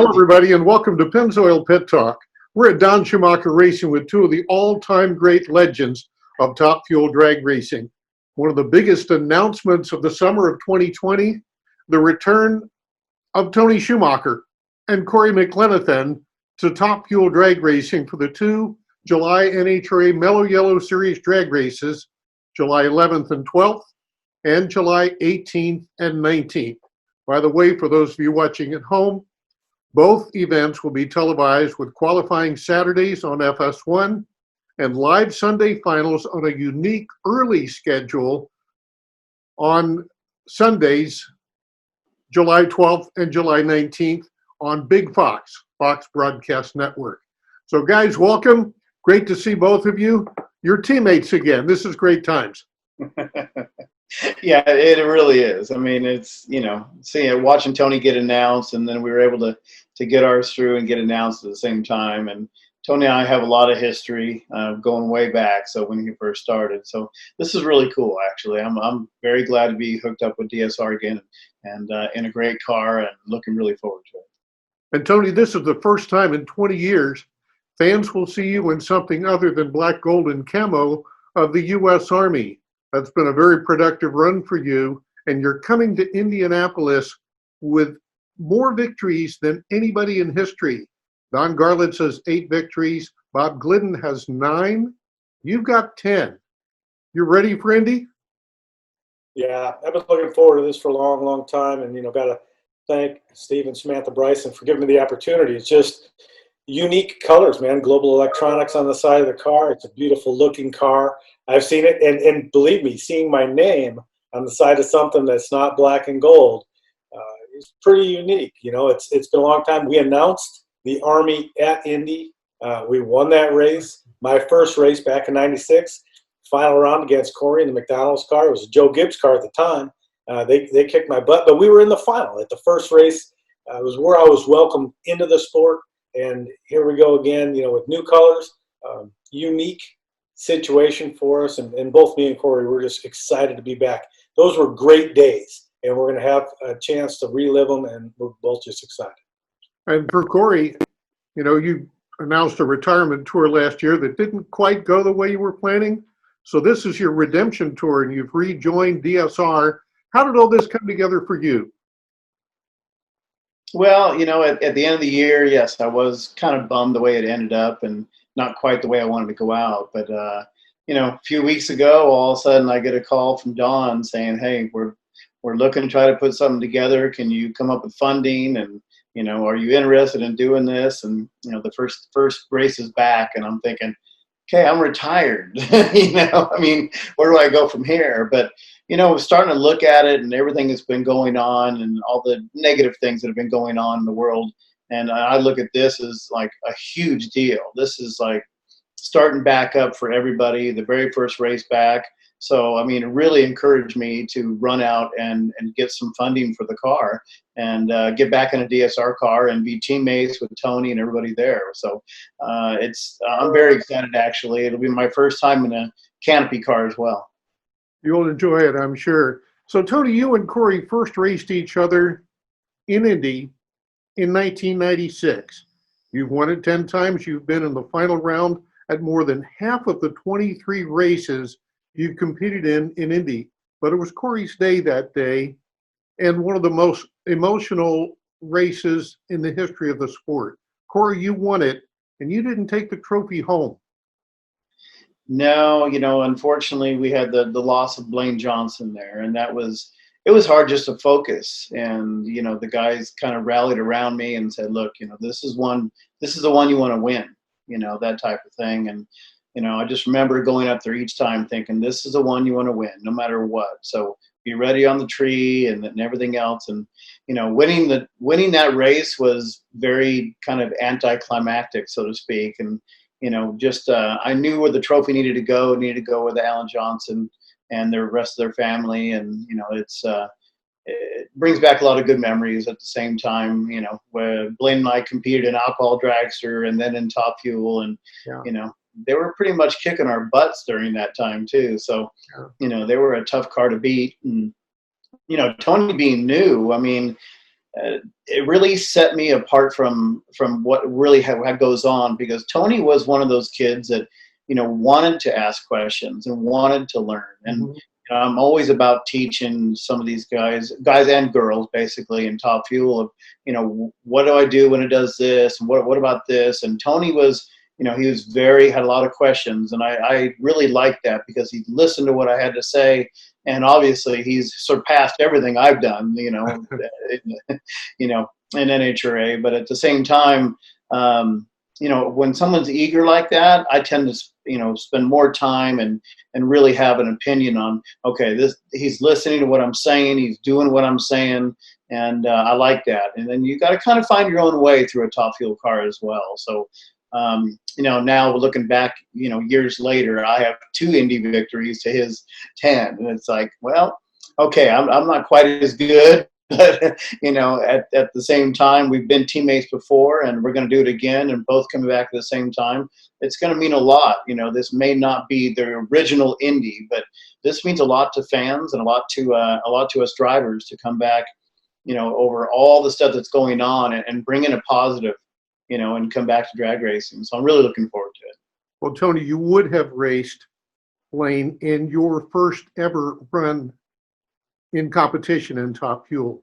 Hello, everybody, and welcome to Pennzoil Pit Talk. We're at Don Schumacher Racing with two of the all-time great legends of Top Fuel drag racing. One of the biggest announcements of the summer of 2020, the return of Tony Schumacher and Cory McClenathan to Top Fuel drag racing for the two July NHRA Mellow Yellow Series drag races, July 11th and 12th, and July 18th and 19th. By the way, for those of you watching at home, both events will be televised with qualifying Saturdays on FS1 and live Sunday finals on a unique early schedule on Sundays, July 12th and July 19th on Big Fox Broadcast Network. So guys, welcome. Great to see both of you. You're teammates again. This is great times. Yeah, it really is. I mean, it's, watching Tony get announced, and then we were able to get ours through and get announced at the same time. And Tony and I have a lot of history going way back, so when he first started. So this is really cool, actually. I'm very glad to be hooked up with DSR again and in a great car and looking really forward to it. And Tony, this is the first time in 20 years fans will see you in something other than black, gold, and camo of the U.S. Army. That's been a very productive run for you, and you're coming to Indianapolis with more victories than anybody in history. Don Garlitz has 8 victories. Bob Glidden has 9. You've got 10. You ready for Indy? Yeah, I've been looking forward to this for a long, long time, and got to thank Steve and Samantha Bryson for giving me the opportunity. It's just unique colors, man. Global electronics on the side of the car. It's a beautiful looking car. I've seen it, and believe me, seeing my name on the side of something that's not black and gold is pretty unique. It's been a long time. We announced the Army at Indy. We won that race. My first race back in '96, final round against Cory in the McDonald's car. It was a Joe Gibbs car at the time. They kicked my butt, but we were in the final. At the first race, it was where I was welcomed into the sport. And here we go again, with new colors, unique situation for us. And both me and Cory, we're just excited to be back. Those were great days, and we're going to have a chance to relive them, and we're both just excited. And for Cory, you announced a retirement tour last year that didn't quite go the way you were planning. So this is your redemption tour, and you've rejoined DSR. How did all this come together for you? Well, at the end of the year, yes, I was kind of bummed the way it ended up and not quite the way I wanted to go out. But, a few weeks ago, all of a sudden I get a call from Don saying, hey, we're looking to try to put something together. Can you come up with funding? And, are you interested in doing this? And, the first race is back, and I'm thinking, okay, I'm retired. Where do I go from here? But, starting to look at it and everything that's been going on and all the negative things that have been going on in the world. And I look at this as like a huge deal. This is like starting back up for everybody, the very first race back. So, it really encouraged me to run out and get some funding for the car and get back in a DSR car and be teammates with Tony and everybody there. So I'm very excited, actually. It'll be my first time in a canopy car as well. You'll enjoy it, I'm sure. So, Tony, you and Cory first raced each other in Indy in 1996. You've won it 10 times. You've been in the final round at more than half of the 23 races you've competed in Indy. But it was Cory's day that day, and one of the most emotional races in the history of the sport. Cory, you won it, and you didn't take the trophy home. No, unfortunately, we had the loss of Blaine Johnson there, and it was hard just to focus. And the guys kind of rallied around me and said, "Look, this is the one you want to win," that type of thing. And I just remember going up there each time thinking, "This is the one you want to win, no matter what." So be ready on the tree and everything else. And winning that race was very kind of anticlimactic, so to speak. And I knew where the trophy needed to go with Alan Johnson and the rest of their family. And, it brings back a lot of good memories at the same time, where Blaine and I competed in Alcohol Dragster and then in Top Fuel. And, they were pretty much kicking our butts during that time too. So, they were a tough car to beat. And, Tony being new, it really set me apart from what really goes on, because Tony was one of those kids that, wanted to ask questions and wanted to learn. And I'm always about teaching some of these guys and girls, basically, in Top Fuel of, what do I do when it does this? And what about this? And Tony was, he was had a lot of questions. And I really liked that, because he listened to what I had to say. And obviously he's surpassed everything I've done, in NHRA. But at the same time, when someone's eager like that, I tend to, spend more time and really have an opinion on, okay, he's listening to what I'm saying, he's doing what I'm saying, and I like that. And then you got to kind of find your own way through a Top Fuel car as well. So, now looking back, years later, I have 2 Indy victories to his 10, and it's like, well, okay, I'm not quite as good. But, at the same time, we've been teammates before, and we're going to do it again, and both coming back at the same time. It's going to mean a lot. This may not be the original Indy, but this means a lot to fans and a lot to us drivers to come back, over all the stuff that's going on, and bring in a positive, and come back to drag racing. So I'm really looking forward to it. Well, Tony, you would have raced Blaine in your first ever run in competition in Top Fuel.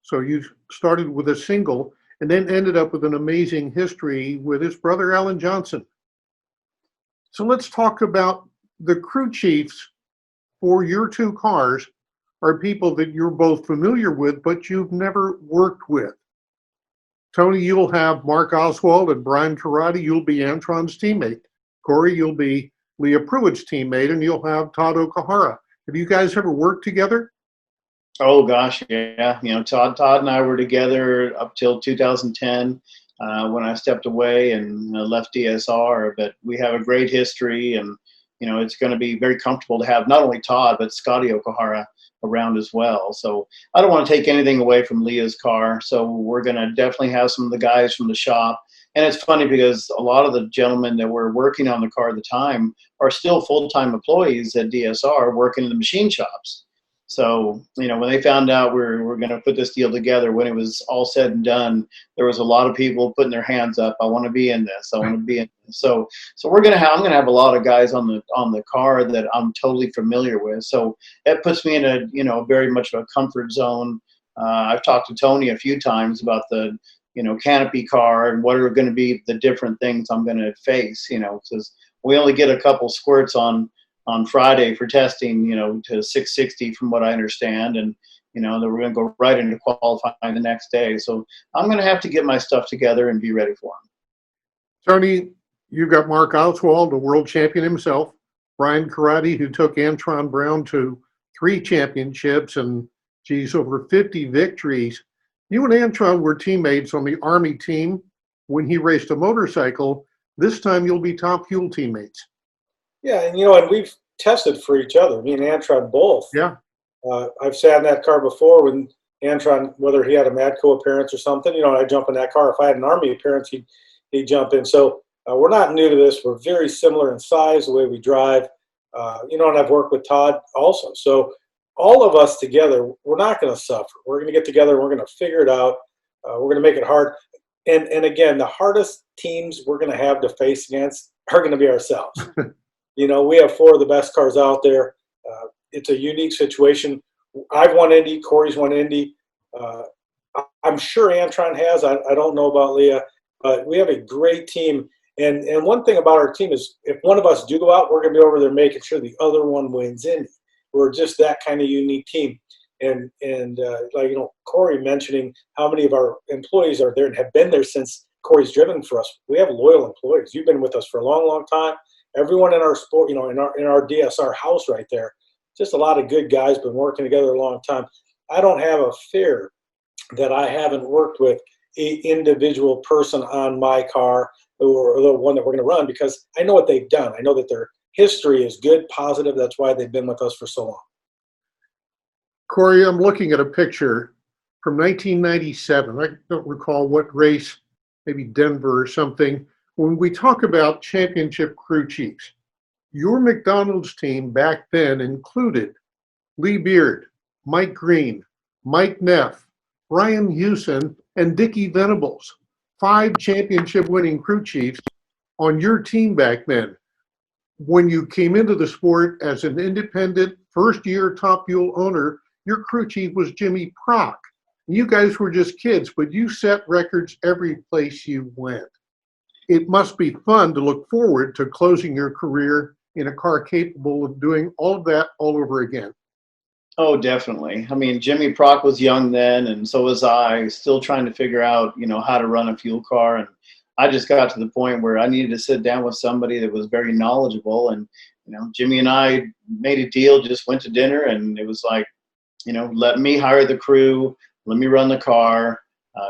So you started with a single and then ended up with an amazing history with his brother, Alan Johnson. So let's talk about the crew chiefs for your 2 cars are people that you're both familiar with, but you've never worked with. Tony, you'll have Mark Oswald and Brian Karate. You'll be Antron's teammate. Cory, you'll be Leah Pruitt's teammate, and you'll have Todd Okahara. Have you guys ever worked together? Oh gosh, yeah. Todd and I were together up till 2010 when I stepped away and left DSR. But we have a great history, and it's going to be very comfortable to have not only Todd but Scotty Okahara around as well. So I don't want to take anything away from Leah's car. So we're going to definitely have some of the guys from the shop. And it's funny because a lot of the gentlemen that were working on the car at the time are still full-time employees at DSR working in the machine shops. So, when they found out we're going to put this deal together, when it was all said and done, there was a lot of people putting their hands up. I want to be in this. I want to be in this. So I'm going to have a lot of guys on the car that I'm totally familiar with. So that puts me in a, very much of a comfort zone. I've talked to Tony a few times about the, canopy car and what are going to be the different things I'm going to face, because we only get a couple squirts on Friday for testing, to 660 from what I understand. And, then we're going to go right into qualifying the next day. So I'm going to have to get my stuff together and be ready for them. Tony, you've got Mark Oswald, a world champion himself. Brian Karate, who took Antron Brown to 3 championships and, over 50 victories. You and Antron were teammates on the Army team when he raced a motorcycle. This time you'll be Top Fuel teammates. Yeah, and we've tested for each other. Me and Antron both. Yeah. I've sat in that car before when Antron, whether he had a Madco appearance or something, I'd jump in that car. If I had an Army appearance, he'd jump in. So we're not new to this. We're very similar in size, the way we drive. And I've worked with Todd also. So all of us together, we're not going to suffer. We're going to get together. We're going to figure it out. We're going to make it hard. And again, the hardest teams we're going to have to face against are going to be ourselves. We have 4 of the best cars out there. It's a unique situation. I've won Indy. Cory's won Indy. I'm sure Antron has. I don't know about Leah. But we have a great team. And one thing about our team is if one of us do go out, we're going to be over there making sure the other one wins Indy. We're just that kind of unique team. And Cory mentioning how many of our employees are there and have been there since Cory's driven for us. We have loyal employees. You've been with us for a long, long time. Everyone in our sport, in our DSR house right there, just a lot of good guys, been working together a long time. I don't have a fear that I haven't worked with an individual person on my car or the one that we're going to run, because I know what they've done. I know that their history is good, positive. That's why they've been with us for so long. Cory, I'm looking at a picture from 1997. I don't recall what race, maybe Denver or something. When we talk about championship crew chiefs, your McDonald's team back then included Lee Beard, Mike Green, Mike Neff, Brian Hewson, and Dickie Venables, 5 championship-winning crew chiefs on your team back then. When you came into the sport as an independent first-year Top Fuel owner, your crew chief was Jimmy Prock. You guys were just kids, but you set records every place you went. It must be fun to look forward to closing your career in a car capable of doing all of that all over again. Oh, definitely. I mean, Jimmy Prock was young then, and so was I, still trying to figure out, how to run a fuel car. And I just got to the point where I needed to sit down with somebody that was very knowledgeable. And, Jimmy and I made a deal, just went to dinner, and it was like, let me hire the crew, let me run the car,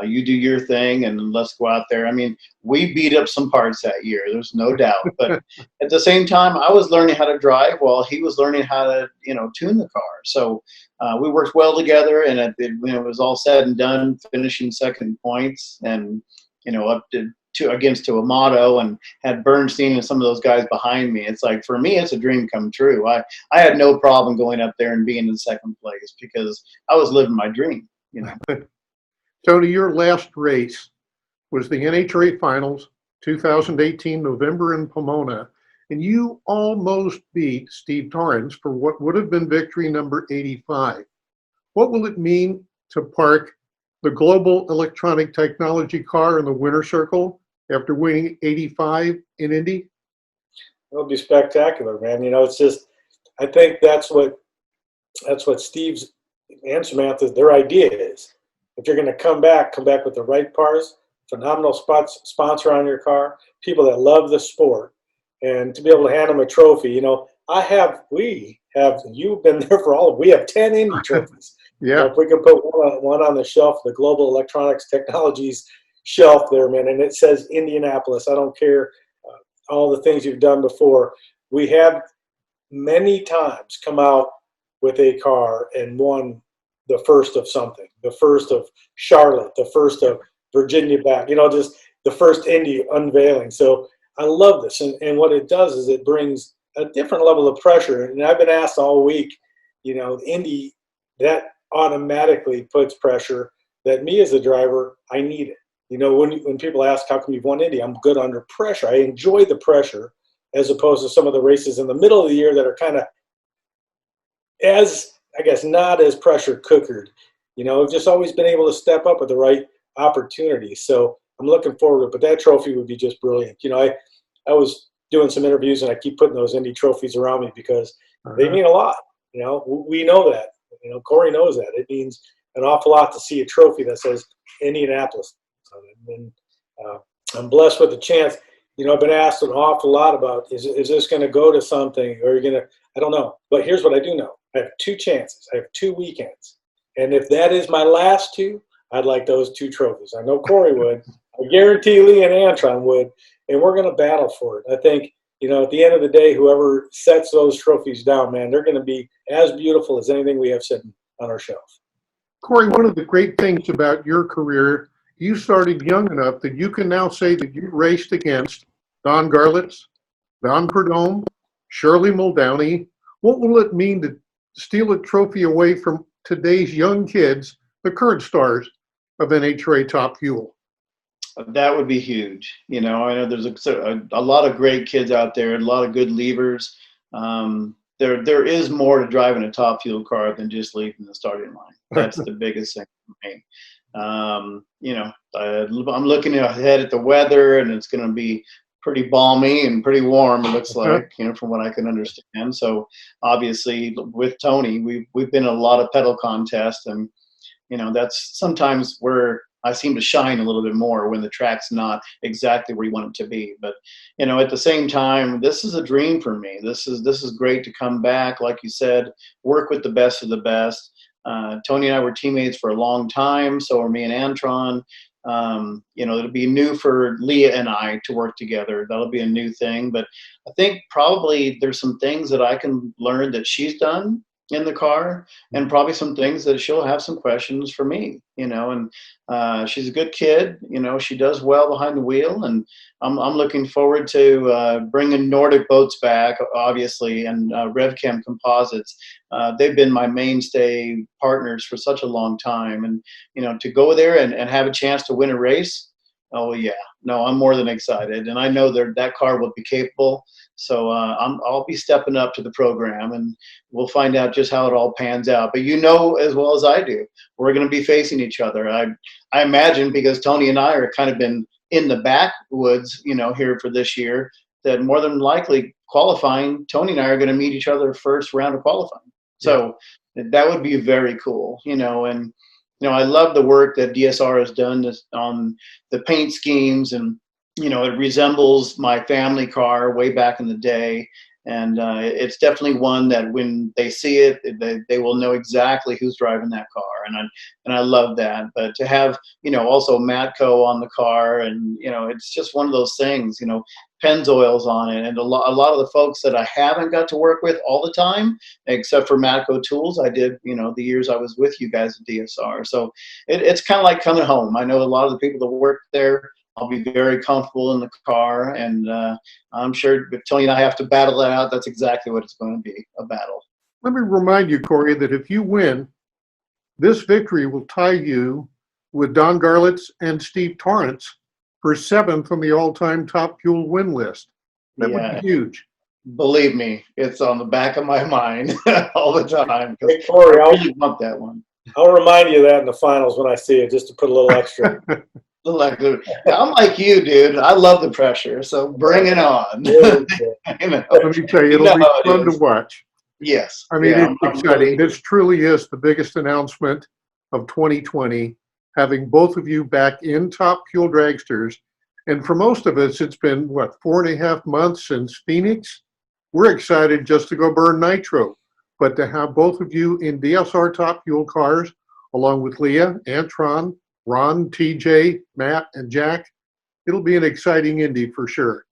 you do your thing, and let's go out there. I mean, we beat up some parts that year, there's no doubt. But at the same time, I was learning how to drive while he was learning how to, tune the car. So we worked well together, and when it was all said and done, finishing second points, and up to against to Amato, and had Bernstein and some of those guys behind me. It's like, for me, it's a dream come true. I had no problem going up there and being in second place because I was living my dream. Tony, your last race was the NHRA Finals, 2018, November in Pomona, and you almost beat Steve Torrance for what would have been victory number 85. What will it mean to park the global electronic technology car in the winner's circle after winning 85 in Indy? It'll be spectacular, man. It's just, I think that's what Steve's and Samantha's, their idea is. If you're going to come back with the right parts, phenomenal sponsor on your car, people that love the sport, and to be able to hand them a trophy. You've been there for we have 10 Indy trophies. Yeah. If we can put one on the shelf, the Global Electronics Technologies shelf there, man, and it says Indianapolis. I don't care all the things you've done before. We have many times come out with a car and won the first of something, the first of Charlotte, the first of Virginia back, just the first Indy unveiling. So I love this. And what it does is it brings a different level of pressure. And I've been asked all week, Indy, that automatically puts pressure that me as a driver, I need it. When people ask, how come you've won Indy? I'm good under pressure. I enjoy the pressure as opposed to some of the races in the middle of the year that are kind of not as pressure cookered. I've just always been able to step up with the right opportunities. So I'm looking forward to it. But that trophy would be just brilliant. I was doing some interviews, and I keep putting those Indy trophies around me because they mean a lot. We know that. Cory knows that. It means an awful lot to see a trophy that says Indianapolis on it. And I'm blessed with the chance. I've been asked an awful lot about, is this going to go to something, or are you going to, I don't know. But here's what I do know. I have 2 chances. I have 2 weekends. And if that is my last 2, I'd like those 2 trophies. I know Cory would. I guarantee Lee and Antron would. And we're going to battle for it. I think, at the end of the day, whoever sets those trophies down, man, they're going to be as beautiful as anything we have sitting on our shelf. Cory, one of the great things about your career, you started young enough that you can now say that you raced against Don Garlitz, Don Prudhomme, Shirley Muldowney. What will it mean to steal a trophy away from today's young kids, the current stars of NHRA Top Fuel? That would be huge. I know there's a lot of great kids out there, and a lot of good leavers. There is more to driving a Top Fuel car than just leaving the starting line. That's the biggest thing for me. I'm looking ahead at the weather, and it's going to be pretty balmy and pretty warm, it looks like, from what I can understand. So obviously with Tony, we've been in a lot of pedal contests, and that's sometimes where I seem to shine a little bit more, when the track's not exactly where you want it to be. But at the same time, this is a dream for me. This is great to come back, like you said, work with the best of the best. Tony and I were teammates for a long time, so were me and Antron. It'll be new for Leah and I to work together. That'll be a new thing. But I think probably there's some things that I can learn that she's done in the car, and probably some things that she'll have some questions for me, and she's a good kid, she does well behind the wheel, and I'm looking forward to bringing Nordic boats back, obviously, and RevChem Composites. They've been my mainstay partners for such a long time, and to go there and have a chance to win a race. Oh yeah, no, I'm more than excited, and I know that car will be capable. So I'll be stepping up to the program, and we'll find out just how it all pans out. But as well as I do, we're going to be facing each other. I imagine, because Tony and I are kind of been in the backwoods, here for this year, that more than likely qualifying, Tony and I are going to meet each other first round of qualifying. So that would be very cool, and. I love the work that DSR has done on the paint schemes, and it resembles my family car way back in the day, and it's definitely one that when they see it, they will know exactly who's driving that car, and I love that. But to have also Matco on the car, and it's just one of those things. Pennzoil's on it, and a lot of the folks that I haven't got to work with all the time, except for Matco Tools, I did the years I was with you guys at DSR. So it's kind of like coming home. I know a lot of the people that work there. I'll be very comfortable in the car, and I'm sure if Tony and I have to battle it out, that's exactly what it's going to be, a battle. Let me remind you, Cory, that if you win, this victory will tie you with Don Garlitz and Steve Torrance for 7th on the all-time Top Fuel win list. That would be huge. Believe me, it's on the back of my mind all the time. Hey, Cory, I really want that one. I'll remind you of that in the finals when I see it, just to put a little extra. I'm like you, dude. I love the pressure, so bring it on. Let me tell you, it'll be fun to watch. Yes. I mean, it's exciting. This truly is the biggest announcement of 2020, having both of you back in Top Fuel Dragsters. And for most of us, it's been, 4.5 months since Phoenix? We're excited just to go burn nitro. But to have both of you in DSR Top Fuel cars, along with Leah, Antron, Ron, TJ, Matt, and Jack, it'll be an exciting Indy for sure.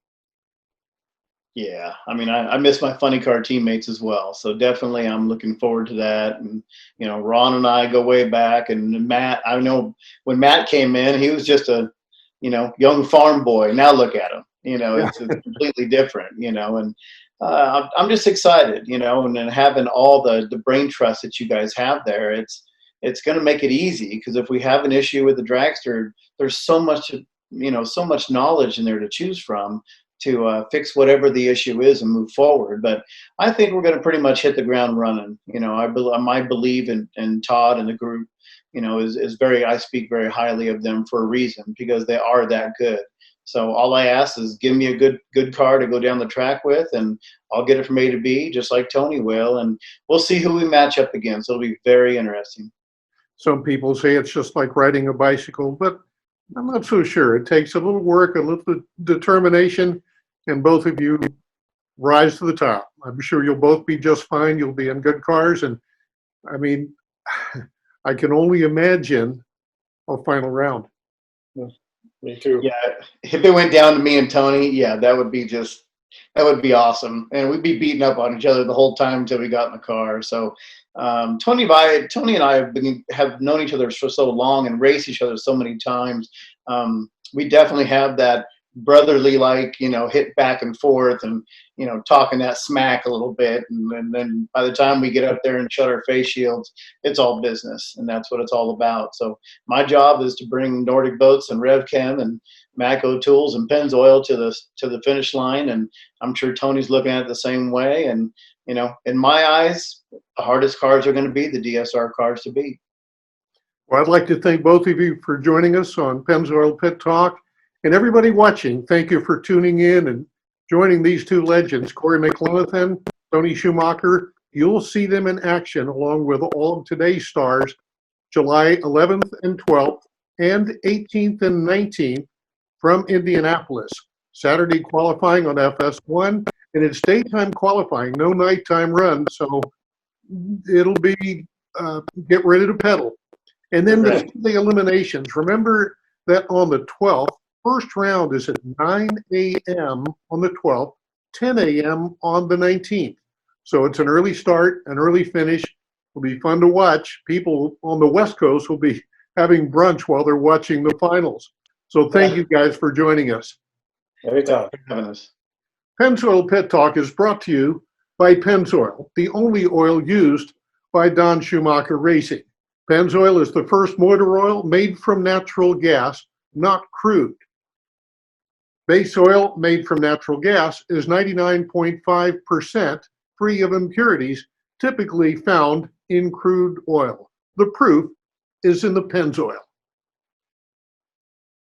Yeah, I mean, I miss my funny car teammates as well. So definitely I'm looking forward to that. And, Ron and I go way back. And Matt, I know when Matt came in, he was just a, young farm boy. Now look at him. It's completely different, and I'm just excited, and then having all the brain trust that you guys have there, it's going to make it easy, because if we have an issue with the dragster, there's so much knowledge in there to choose from to fix whatever the issue is and move forward. But I think we're going to pretty much hit the ground running. I believe in Todd and the group, is I speak very highly of them for a reason, because they are that good. So all I ask is give me a good car to go down the track with, and I'll get it from A to B, just like Tony will, and we'll see who we match up against. It'll be very interesting. Some people say it's just like riding a bicycle, but I'm not so sure. It takes a little work, a little determination, and both of you rise to the top. I'm sure you'll both be just fine. You'll be in good cars, and I mean, I can only imagine a final round. Me too. Yeah, if it went down to me and Tony, yeah, that would be awesome, and we'd be beating up on each other the whole time until we got in the car. So Tony and I have known each other for so long and raced each other so many times. We definitely have that brotherly, hit back and forth and, talking that smack a little bit. And then by the time we get up there and shut our face shields, it's all business, and that's what it's all about. So my job is to bring Nordic Boats and RevChem and Matco Tools and Pennzoil to the finish line. And I'm sure Tony's looking at it the same way. And, in my eyes, the hardest cars are going to be the DSR cars to beat. Well, I'd like to thank both of you for joining us on Pennzoil Pit Talk. And everybody watching, thank you for tuning in and joining these two legends, Cory McClenathan, Tony Schumacher. You'll see them in action along with all of today's stars, July 11th and 12th, and 18th and 19th from Indianapolis. Saturday qualifying on FS1, and it's daytime qualifying, no nighttime run, so it'll be get ready to pedal. And then the eliminations. Remember that on the 12th, first round is at 9 a.m. on the 12th, 10 a.m. on the 19th. So it's an early start, an early finish. Will be fun to watch. People on the West Coast will be having brunch while they're watching the finals. So thank you guys for joining us. Anytime. Thanks for having us. Pennzoil Pit Talk is brought to you by Pennzoil, the only oil used by Don Schumacher Racing. Pennzoil is the first motor oil made from natural gas, not crude. Base oil made from natural gas is 99.5% free of impurities typically found in crude oil. The proof is in the Pennzoil.